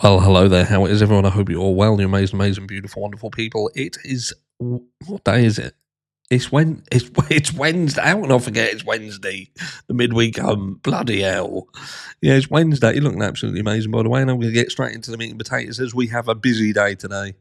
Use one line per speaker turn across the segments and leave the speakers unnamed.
Well, hello there. How is everyone? I hope you're all well. You're amazing, beautiful, wonderful people. It is what day is it? It's Wednesday. How can I forget it's Wednesday? The midweek. Bloody hell. Yeah, it's Wednesday. You're looking absolutely amazing, by the way. And I'm going to get straight into the meat and potatoes as we have a busy day today.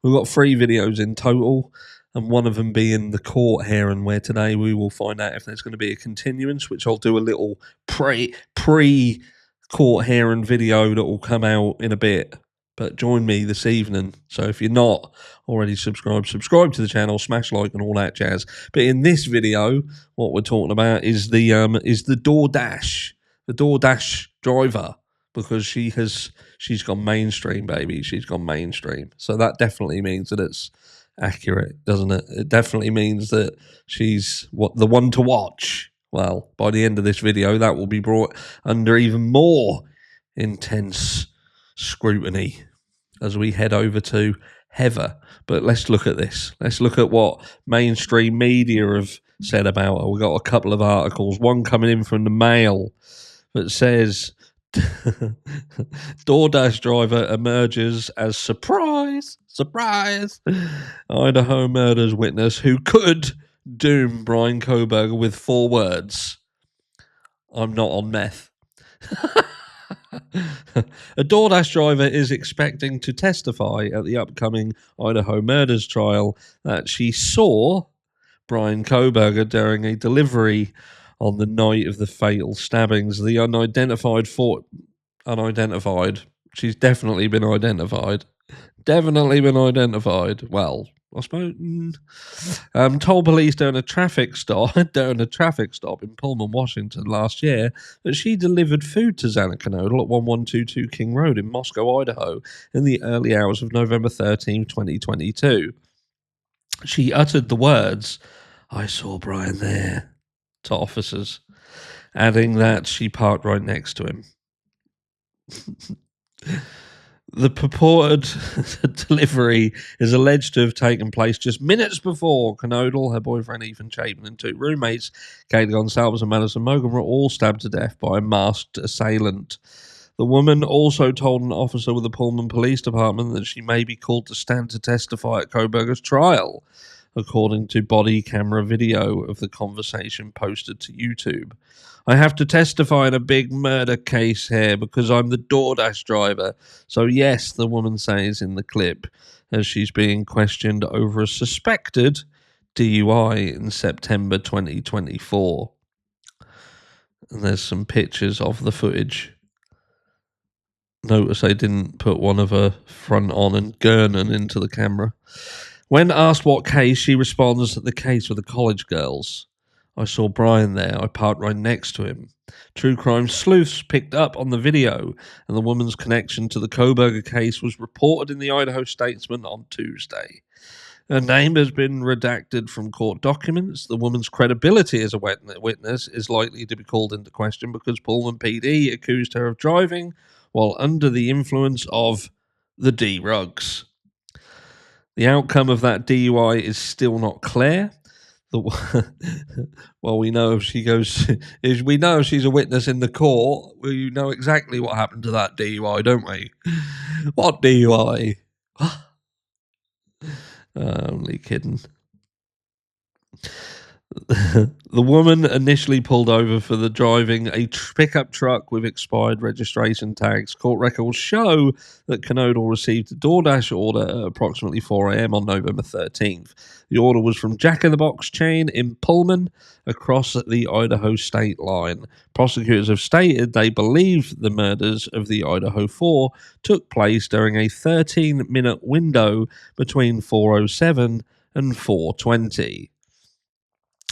We've got 3 videos in total, and one of them being the court hearing, where today we will find out if there's going to be a continuance, which I'll do a little pre court hearing video that will come out in a bit. But join me this evening. So if you're not already subscribe to the channel, smash like and all that jazz. But in this video, what we're talking about is the Doordash, the Doordash driver, because she's gone mainstream, baby. She's gone mainstream. So that definitely means that it's accurate, doesn't it? It definitely means that she's the one to watch. Well, by the end of this video, that will be brought under even more intense scrutiny as we head over to Heather. But let's look at this. Let's look at what mainstream media have said about her. We've got a couple of articles, one coming in from the Mail that says Doordash driver emerges as surprise Idaho murders witness who could doom Brian Koberger with 4 words: I'm not on meth. A Doordash driver is expecting to testify at the upcoming Idaho murders trial that she saw Brian Koberger during a delivery on the night of the fatal stabbings. The unidentified. She's definitely been identified. Well, I suppose. Told police during a traffic stop in Pullman, Washington last year that she delivered food to Xana Canodal at 1122 King Road in Moscow, Idaho, in the early hours of November 13, 2022. She uttered the words, "I saw Brian there," to officers, adding that she parked right next to him. The purported delivery is alleged to have taken place just minutes before Canodal, her boyfriend Ethan Chapin, and 2 roommates, Kate Gonsalves and Madison Mogan, were all stabbed to death by a masked assailant. The woman also told an officer with the Pullman Police Department that she may be called to stand to testify at Koberger's trial, according to body camera video of the conversation posted to YouTube. "I have to testify in a big murder case here because I'm the Doordash driver." So yes, the woman says in the clip as she's being questioned over a suspected DUI in September 2024. And there's some pictures of the footage. Notice I didn't put one of her front on and gurning into the camera. When asked what case, she responds, "The case with the college girls. I saw Brian there. I parked right next to him." True crime sleuths picked up on the video, and the woman's connection to the Koberger case was reported in the Idaho Statesman on Tuesday. Her name has been redacted from court documents. The woman's credibility as a witness is likely to be called into question because Pullman PD accused her of driving while under the influence of the D-rugs. The outcome of that DUI is still not clear. Well, we know if she goes, we know if she's a witness in the court, we know exactly what happened to that DUI, don't we? What DUI? Only kidding. The woman initially pulled over for the driving a pickup truck with expired registration tags. Court records show that Canodal received a Doordash order at approximately 4 a.m. on November 13th. The order was from Jack in the Box chain in Pullman across the Idaho state line. Prosecutors have stated they believe the murders of the Idaho 4 took place during a 13-minute window between 4:07 and 4:20.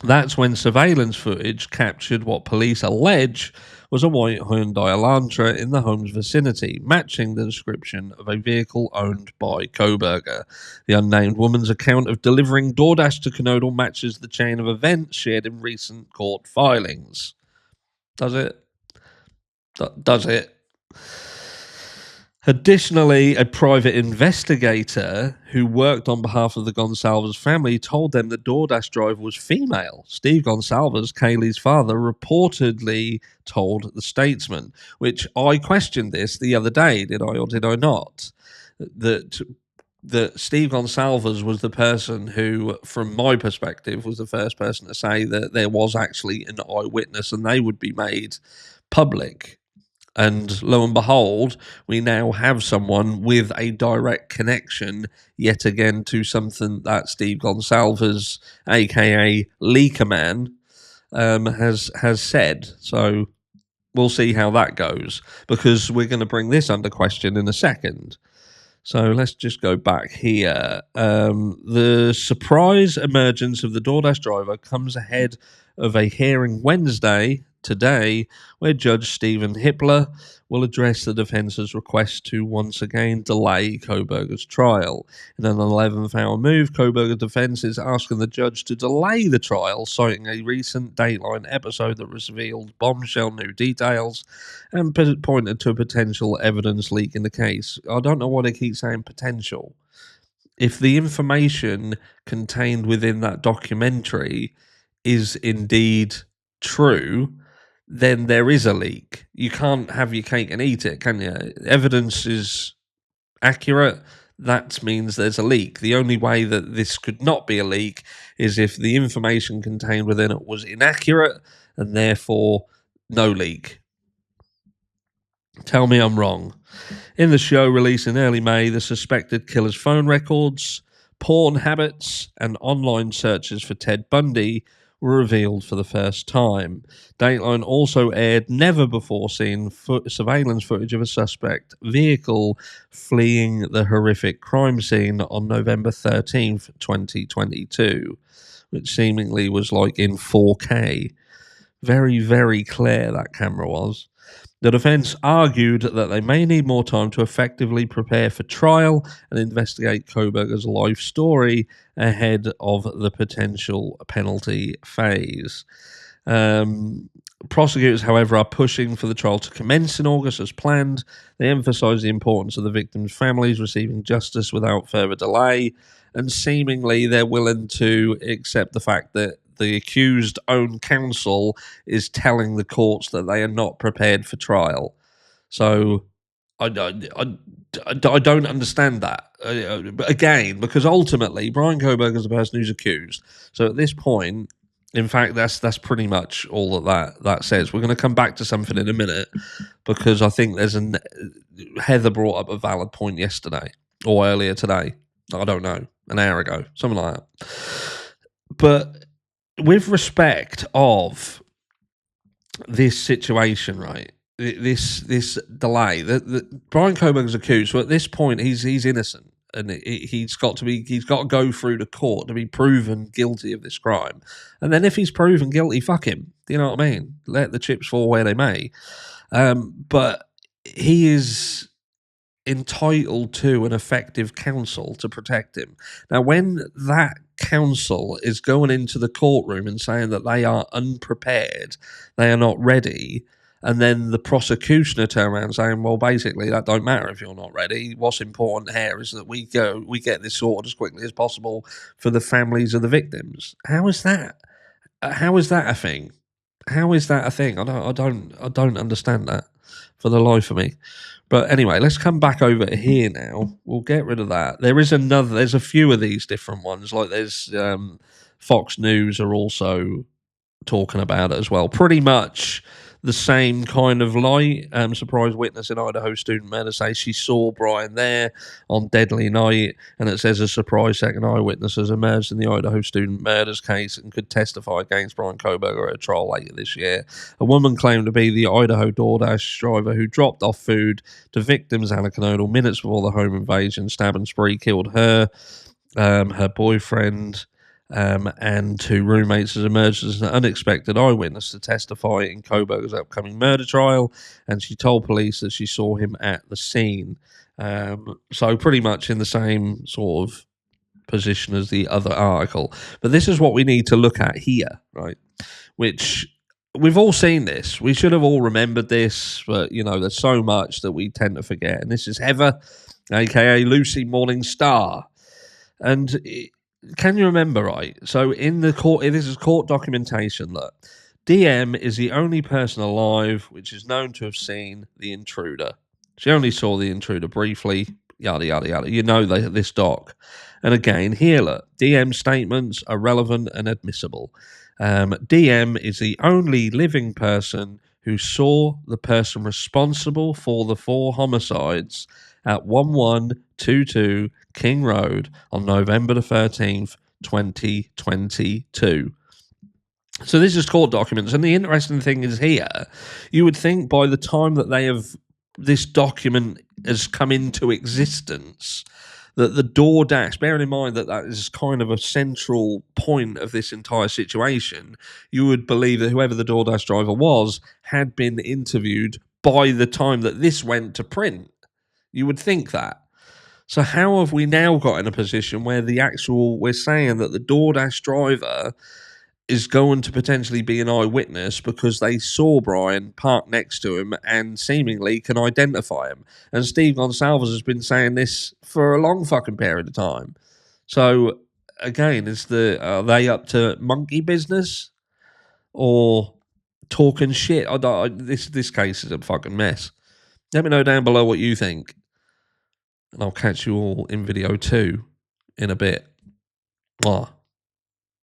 That's when surveillance footage captured what police allege was a white Hyundai Elantra in the home's vicinity, matching the description of a vehicle owned by Koberger. The unnamed woman's account of delivering Doordash to Canodal matches the chain of events shared in recent court filings. Does it? Does it? Additionally, a private investigator who worked on behalf of the Gonsalves family told them the Doordash driver was female. Steve Gonsalves, Kaylee's father, reportedly told the Statesman, which I questioned this the other day, did I or did I not? That Steve Gonsalves was the person who, from my perspective, was the first person to say that there was actually an eyewitness and they would be made public. And lo and behold, we now have someone with a direct connection, yet again, to something that Steve Gonsalves, aka Leaker Man, has said. So we'll see how that goes, because we're going to bring this under question in a second. So let's just go back here. The surprise emergence of the Doordash driver comes ahead of a hearing Wednesday, today, where Judge Stephen Hippler will address the defence's request to once again delay Koberger's trial. In an 11th-hour move, Koberger's defense is asking the judge to delay the trial, citing a recent Dateline episode that revealed bombshell new details and pointed to a potential evidence leak in the case. I don't know why they keep saying potential. If the information contained within that documentary is indeed true, then there is a leak. You can't have your cake and eat it, can you? Evidence is accurate. That means there's a leak. The only way that this could not be a leak is if the information contained within it was inaccurate and therefore no leak. Tell me I'm wrong. In the show released in early May, the suspected killer's phone records, porn habits, and online searches for Ted Bundy were revealed for the first time. Dateline also aired never-before-seen surveillance footage of a suspect vehicle fleeing the horrific crime scene on November 13th, 2022, which seemingly was like in 4K. Very, very clear that camera was. The defense argued that they may need more time to effectively prepare for trial and investigate Koberger's life story ahead of the potential penalty phase. Prosecutors, however, are pushing for the trial to commence in August as planned. They emphasise the importance of the victims' families receiving justice without further delay, and seemingly they're willing to accept the fact that the accused own counsel is telling the courts that they are not prepared for trial. So I don't understand that. Again, because ultimately Brian Koberger is the person who's accused. So at this point, in fact, that's pretty much all that says. We're going to come back to something in a minute, because I think there's Heather brought up a valid point yesterday or earlier today. I don't know, an hour ago, something like that. But with respect of this situation, right? This delay. Brian Koberger's accused. So at this point, he's innocent, and he's got to go through the court to be proven guilty of this crime. And then if he's proven guilty, fuck him. You know what I mean? Let the chips fall where they may. But he is entitled to an effective counsel to protect him. Now, when that counsel is going into the courtroom and saying that they are unprepared, they are not ready, and then the prosecution turn around saying, well, basically, that don't matter if you're not ready. What's important here is that we get this sorted as quickly as possible for the families of the victims. How is that? How is that a thing? How is that a thing? I don't understand that for the life of me. But anyway, let's come back over here now. We'll get rid of that. There's a few of these different ones. Like there's Fox News are also talking about it as well. Pretty much the same kind of light. Surprise witness in Idaho student murder says she saw Brian there on deadly night, and it says a surprise second eyewitness has emerged in the Idaho student murders case and could testify against Brian Koberger at a trial later this year. A woman claimed to be the Idaho Doordash driver who dropped off food to victims Anaconodal minutes before the home invasion. Stab and spree killed her, her boyfriend, and two roommates has emerged as an unexpected eyewitness to testify in Koberger's upcoming murder trial, and she told police that she saw him at the scene. So pretty much in the same sort of position as the other article. But this is what we need to look at here, right? Which we've all seen this. We should have all remembered this, but there's so much that we tend to forget. And this is Heather, aka Lucy Morningstar. And can you remember, right? So in the court, this is court documentation that DM is the only person alive which is known to have seen the intruder. She only saw the intruder briefly, yada, yada, yada. This doc. And again, here, look, DM statements are relevant and admissible. DM is the only living person who saw the person responsible for the 4 homicides at 1122 King Road on November the 13th, 2022. So this is court documents, and the interesting thing is here, you would think by the time that this document has come into existence, that the Doordash, bearing in mind that is kind of a central point of this entire situation, you would believe that whoever the Doordash driver was had been interviewed by the time that this went to print. You would think that. So how have we now got in a position where we're saying that the Doordash driver is going to potentially be an eyewitness because they saw Brian parked next to him and seemingly can identify him. And Steve Gonsalves has been saying this for a long fucking period of time. So again, are they up to monkey business or talking shit? This case is a fucking mess. Let me know down below what you think, and I'll catch you all in video 2 in a bit. Mwah.